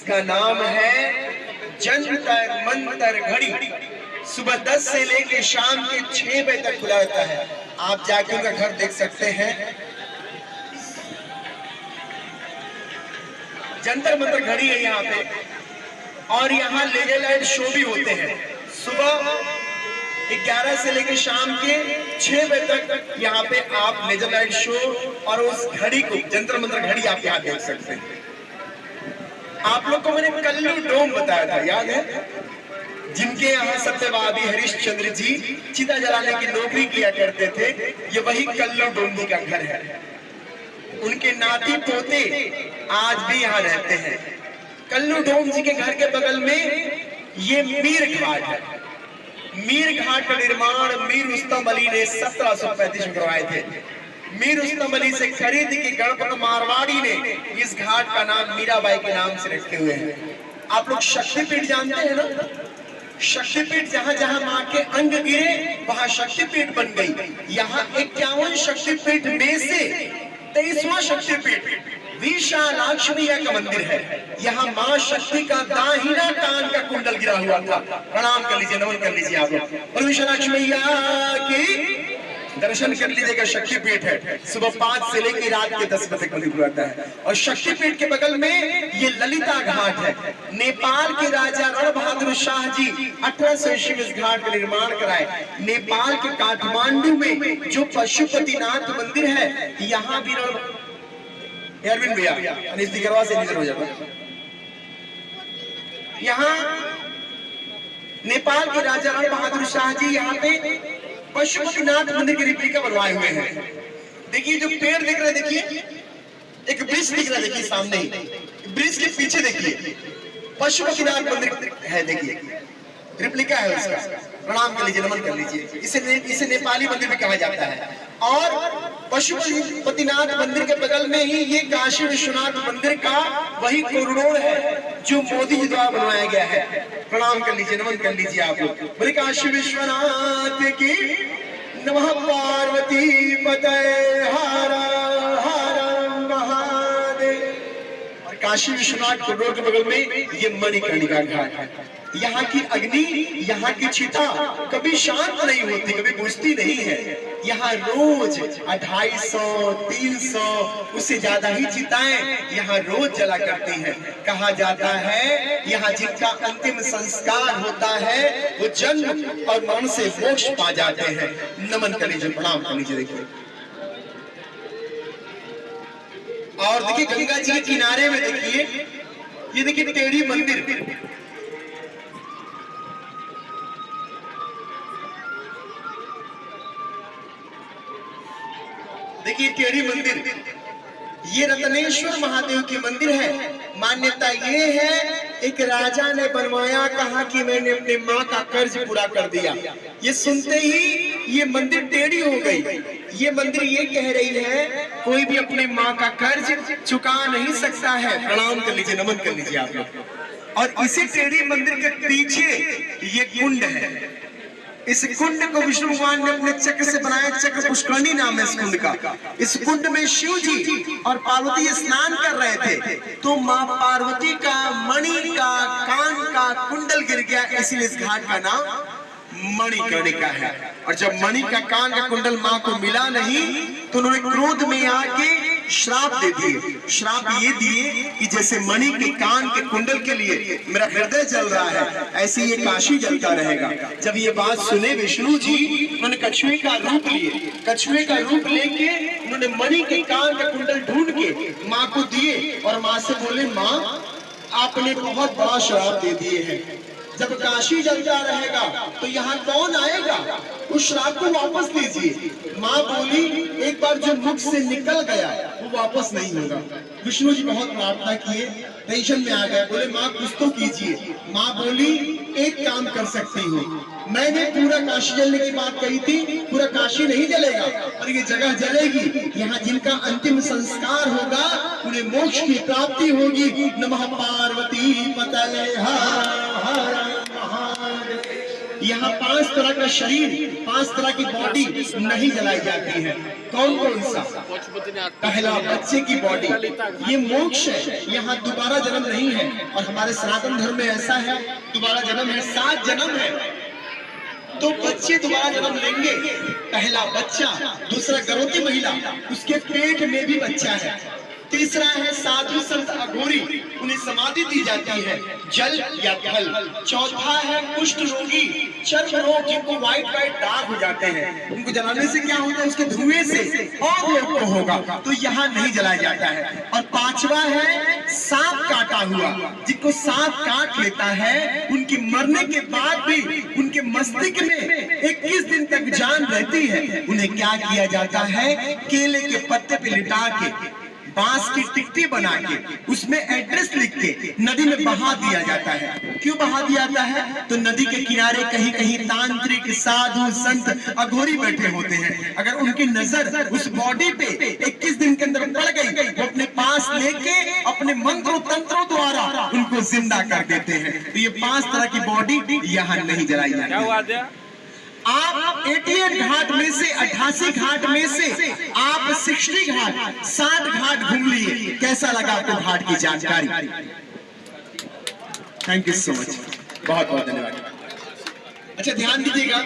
इसका नाम है जंतर मंतर घड़ी। सुबह 10 से लेके शाम के 6 बजे तक खुला रहता है। आप जाके उनका घर देख सकते हैं। जंतर मंतर घड़ी है यहाँ पे, और यहाँ लेजर लाइट शो भी होते हैं। सुबह 11 से लेकर शाम के 6 बजे तक यहाँ पे आप लेजर लाइट शो और उस घड़ी को, जंतर मंतर घड़ी आप यहाँ देख सकते हैं। आप लोग को मैंने कल्लू डोम बताया था, याद है? जिनके यहाँ सत्यवादी हरिश्चंद्र जी चिता जलाने की नौकरी किया करते थे, ये वही कल्लू डोम जी का घर है। उनके नाती पोते आज भी यहाँ रहते हैं। कल्लू डोम जी के घर के बगल में ये मीर घाट है। मीर घाट का निर्माण मीर रुस्तम अली ने 1735 में करवाए थे। मीर रुस्तम अली से खरीद के गणपत मारवाड़ी ने इस घाट का नाम मीराबाई के नाम से रखे हुए हैं। आप लोग शक्तिपीठ जानते हैं ना? शक्तिपीठ, जहां जहां माँ के अंग गिरे वहां शक्तिपीठ बन गई। यहाँ 51 शक्तिपीठ में से 23वां शक्तिपीठ विशालाक्ष्मी मैया का मंदिर है। यहाँ माँ शक्ति का दाहिना कान का कुंडल गिरा हुआ था। प्रणाम कर लीजिए, नमन कर लीजिए आप लोग, और विशालाक्ष्मी मैया की दर्शन कर लीजिएगा। शक्तिपीठ है, सुबह 5 से लेकर रात के 10 बजे तक खुला रहता है। और शक्तिपीठ के बगल में ये ललिता घाट है। नेपाल के राजा रण बहादुर शाह जी 1800 ईस्वी में इस घाट का निर्माण कराए। नेपाल के काठमांडू में जो पशुपतिनाथ मंदिर है, यहाँ भी अरविंद भैया से निकल हो जाता। यहाँ नेपाल के राजा रण बहादुर शाह जी यहाँ पे पशुपतिनाथ मंदिर के रिप्लिका बनवाए हुए हैं। देखिए जो पेड़ दिख रहा है, देखिए एक ब्रिज दिख रहा है, देखिए सामने ही ब्रिज के पीछे देखिए पशुपतिनाथ मंदिर है। देखिए रिप्लिका है उसका। प्रणाम कर लीजिए, नमन कर लीजिए। इसे नेपाली मंदिर भी कहा जाता है। और पशुपतिनाथ मंदिर के बगल में ही ये काशी विश्वनाथ मंदिर का वही कॉरिडोर है जो मोदी जी द्वारा बनवाया गया है। प्रणाम कर लीजिए, नमन कर लीजिए आप लोग। बोले काशी विश्वनाथ की नमः। पार्वती पतये हर हर महादेव। और काशी विश्वनाथ कॉरिडोर के बगल में ये मणिकर्णिका घाट है। यहाँ की अग्नि, यहाँ की चिता कभी शांत नहीं होती, कभी बुझती नहीं है। यहाँ रोज 250, 300 उससे ज्यादा ही चिताएं यहाँ रोज जला करती हैं। कहा जाता है यहाँ जिनका अंतिम संस्कार होता है वो जन्म और मरण से मोक्ष पा जाते हैं। नमन कर लीजिए, प्रणाम कर लीजिए। देखिए और देखिए गंगा जी के किनारे में देखिए, ये देखिए टेढ़ी मंदिर। देखिए टेढ़ी मंदिर, ये रत्नेश्वर महादेव की मंदिर है। मान्यता ये है, एक राजा ने बनवाया, कहा कि मैंने अपने माँ का कर्ज पूरा कर दिया। ये सुनते ही ये मंदिर टेढ़ी हो गई। ये मंदिर ये कह रही है कोई भी अपने माँ का कर्ज चुका नहीं सकता है। प्रणाम कर लीजिए, नमन कर लीजिए आप लोग। और इसी टेढ़ी मंदिर के पीछे ये कुंड है। इस कुंड को विष्णु भगवान ने अपने चक्र से बनाया। चक्र पुष्करणी नाम है इस कुंड का। इस कुंड में शिव जी और पार्वती स्नान कर रहे थे, तो माँ पार्वती का मणि का कान का कुंडल गिर गया, इसलिए इस घाट का नाम मणिकर्णिका है। और जब मणि का कान का कुंडल माँ को मिला नहीं, तो उन्होंने क्रोध में आके श्राप दे दिए। श्राप ये दिए कि जैसे मणि के कान के कुंडल के लिए मेरा हृदय जल रहा है, ऐसे ये काशी जलता रहेगा। जब ये बात सुने विष्णु जी, उन्होंने कछुए का रूप लिए। कछुए का रूप लेके उन्होंने मणि के कान का कुंडल ढूंढ के माँ को दिए और माँ से बोले, माँ आपने बहुत बड़ा श्राप दे दिए हैं। जब काशी जलता रहेगा तो यहाँ कौन आएगा? उस श्राप को वापस लीजिए। माँ बोली, एक बार जो मुख से निकल गया वो वापस नहीं होगा। विष्णु जी बहुत प्रार्थना किए, टेंशन में आ गए, बोले माँ कुछ तो कीजिए। माँ बोली, एक काम कर सकती हूँ, मैंने पूरा काशी जलने की बात कही थी, पूरा काशी नहीं जलेगा और ये जगह जलेगी। यहाँ जिनका अंतिम संस्कार होगा उन्हें मोक्ष की प्राप्ति होगी। नमः पार्वती पतये हर हर महादेव। यहाँ यहाँ 5 तरह का शरीर, 5 तरह की बॉडी नहीं जलाई जाती है। कौन कौन सा? पहला, बच्चे की बॉडी, ये मोक्ष है, यहाँ दोबारा जन्म नहीं है। और हमारे सनातन धर्म में ऐसा है, दोबारा जन्म है, 7 जन्म है, तो बच्चे दोबारा जन्म लेंगे। पहला बच्चा, दूसरा गर्भवती महिला, उसके पेट में भी बच्चा है। तीसरा है साधु संत अघोरी, उन्हें समाधि दी जाती है, जल या थल। चौथा है कुष्ठ रोगी, चर्म रोग, जिनको व्हाइट दाग हो जाते हैं, उनको जलाने से क्या होता है, उसके धुएं से और लोग को होगा, तो यहाँ नहीं जलाया जाता है। और 5वां है सांप काटा हुआ, जिनको सांप काट लेता है, उनके मरने के बाद भी उनके मस्तिष्क में 21 दिन तक जान रहती है। उन्हें क्या किया जाता है, केले के पत्ते पे लिटा के, बांस की टिकटी बना के, उसमें एड्रेस लिख के नदी में बहा दिया जाता है। क्यों बहा दिया जाता है? तो नदी के किनारे कहीं कहीं तांत्रिक, साधु, संत, अघोरी बैठे होते हैं। अगर उनकी नजर उस बॉडी पे 21 दिन के अंदर पड़ गई, वो अपने पास लेके अपने मंत्रों तंत्रों द्वारा उनको जिंदा कर देते हैं। तो ये 5 तरह की बॉडी यहाँ नहीं जलाई जाती। आप 88 घाट में से, 88 घाट में से आप 60 घाट, 60 घाट घूम लिए। कैसा लगा आपको घाट की जानकारी? थैंक यू सो मच, बहुत बहुत धन्यवाद। अच्छा ध्यान दीजिएगा,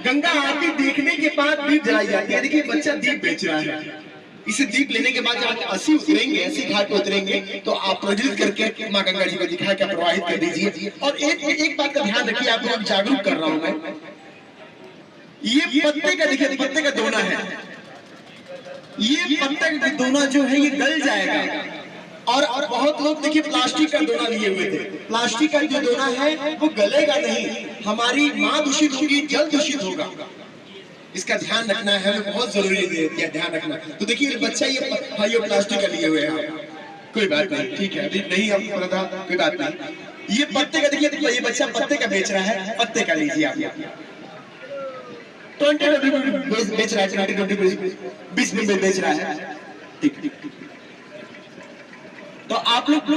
गंगा आरती देखने के बाद दीप जलाई जाती है। देखिए बच्चा दीप बेच रहा है, इसे दीप लेने के बाद जब 80 उतरेंगे, 80 घाट पे उतरेंगे, तो आप प्रज्वलित करके माँ गंगा जी को दिखा के प्रवाहित कर दीजिए। और एक बात का ध्यान रखिए, आप लोग जागरूक कर रहा हूं मैं, ये पत्ते का, देखिए पत्ते का दोना है, ये पत्ते का दोना जो है ये गल जाएगा। और बहुत लोग देखिए प्लास्टिक का दोना लिए हुए थे, प्लास्टिक का जो दोना है वो गलेगा नहीं, हमारी माँ दूषित होगी, जल दूषित होगा। इसका ध्यान रखना है, बहुत जरूरी है ध्यान रखना। तो देखिए बच्चा ये प्लास्टिक का लिए हुए हैं, कोई बात नहीं, ठीक है, नहीं हम था, कोई बात नहीं। ये पत्ते का देखिए, ये बच्चा पत्ते का बेच रहा है, पत्ते का लीजिए आप, 20 बेच रहा है, 20 में बेच रहा है, ठीक। तो आप लोग